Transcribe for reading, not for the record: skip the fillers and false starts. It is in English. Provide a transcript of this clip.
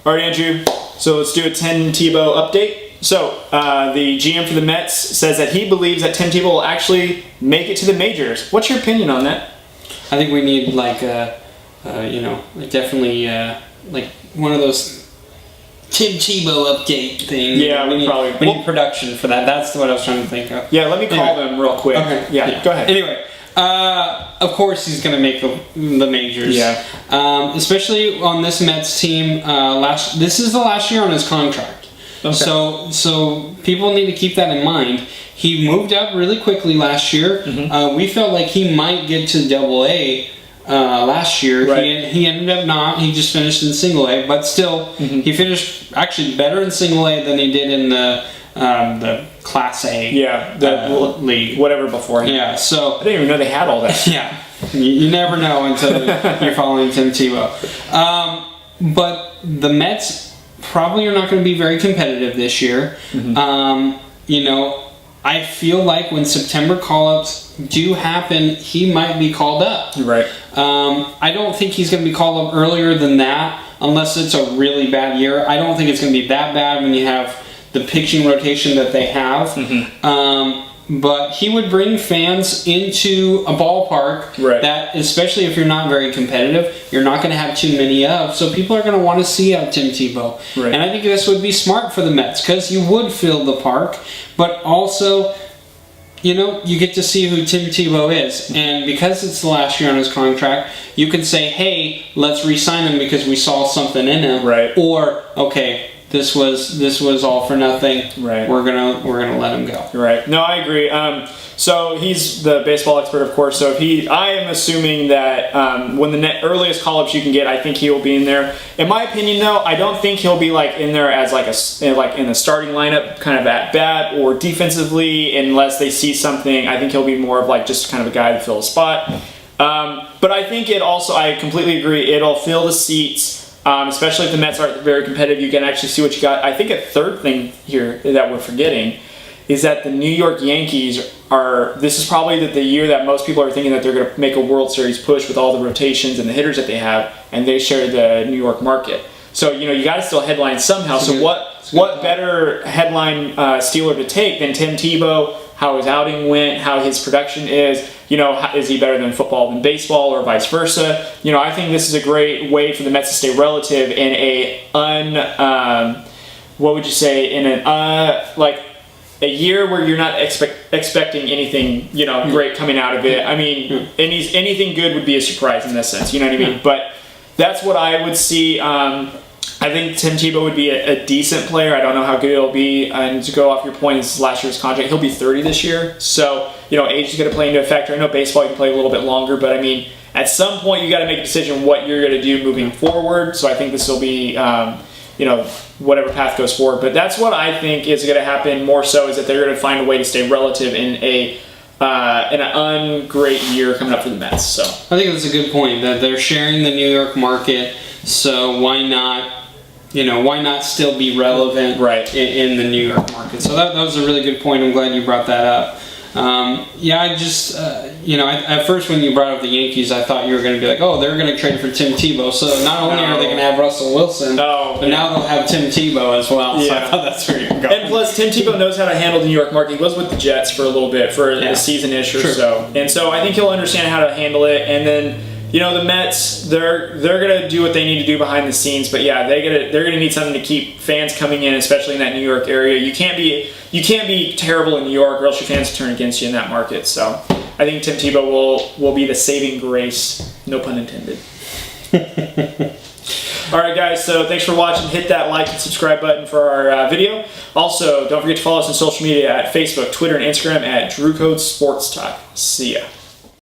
All right, Andrew. So let's do a Tim Tebow update. So the GM for the Mets says that he believes that Tim Tebow will actually make it to the majors. What's your opinion on that? I think we need definitely like one of those Tim Tebow update things. Yeah, we need production for that. That's what I was trying to think of. Yeah, let me call them real quick. Okay. Yeah, go ahead. Anyway, of course he's going to make the majors. Yeah. Especially on this Mets team. This is the last year on his contract. Okay. So people need to keep that in mind. He moved up really quickly last year. Mm-hmm. We felt like he might get to Double-A last year. Right. He ended up not. He just finished in Single-A, but still, he finished actually better in Single-A than he did in the Class A. Yeah, the league, whatever before. Yeah, so I didn't even know they had all that. Yeah, you never know until you're following Tim Tebow. But the Mets probably are not going to be very competitive this year. I feel like when September call-ups do happen, he might be called up. Right. I don't think he's going to be called up earlier than that, unless it's a really bad year. I don't think it's going to be that bad when you have the pitching rotation that they have. But he would bring fans into a ballpark that, especially if you're not very competitive, you're not going to have too many of. So people are going to want to see Tim Tebow. Right. And I think this would be smart for the Mets because you would fill the park, but also, you get to see who Tim Tebow is. And because it's the last year on his contract, you can say, hey, let's re-sign him because we saw something in him. Right. Or, okay, this was all for nothing. Right. We're gonna let him go. Right. No, I agree. So he's the baseball expert, of course. So I am assuming that when the earliest call-ups you can get, I think he will be in there. In my opinion, though, I don't think he'll be in there as in the starting lineup, kind of at bat or defensively, unless they see something. I think he'll be more of just kind of a guy to fill a spot. But I think I completely agree. It'll fill the seats. Especially if the Mets aren't very competitive, you can actually see what you got. I think a third thing here that we're forgetting is that the New York Yankees this is probably the year that most people are thinking that they're going to make a World Series push with all the rotations and the hitters that they have, and they share the New York market. So, you got to still headline somehow. So what better headline stealer to take than Tim Tebow, how his outing went, how his production is, is he better than football than baseball or vice versa? I think this is a great way for the Mets to stay relative in a year where you're not expecting anything, great coming out of it. I mean, anything good would be a surprise in this sense, you know what I mean? But that's what I would see. I think Tim Tebow would be a decent player. I don't know how good he'll be. And to go off your point, this is last year's contract. He'll be 30 this year. So, age is going to play into a factor. I know baseball, you can play a little bit longer. But, at some point, you got to make a decision what you're going to do moving forward. So I think this will be, whatever path goes forward. But that's what I think is going to happen more so, is that they're going to find a way to stay relative in an ungreat year coming up for the Mets. So I think that's a good point, that they're sharing the New York market. So why not still be relevant in the New York market? So that was a really good point. I'm glad you brought that up. At first when you brought up the Yankees, I thought you were going to be like, oh, they're going to trade for Tim Tebow. So not only are they going to have Russell Wilson, but now they'll have Tim Tebow as well. Yeah. So I thought that's where you're going. And plus, Tim Tebow knows how to handle the New York market. He was with the Jets for a little bit, for a season-ish or so. And so I think he'll understand how to handle it. And then, the Mets, they're gonna do what they need to do behind the scenes, but yeah, they're gonna need something to keep fans coming in, especially in that New York area. You can't be terrible in New York, or else your fans will turn against you in that market. So I think Tim Tebow will be the saving grace, no pun intended. All right, guys. So thanks for watching. Hit that like and subscribe button for our video. Also, don't forget to follow us on social media at Facebook, Twitter, and Instagram at DrewCode Sports Talk. See ya.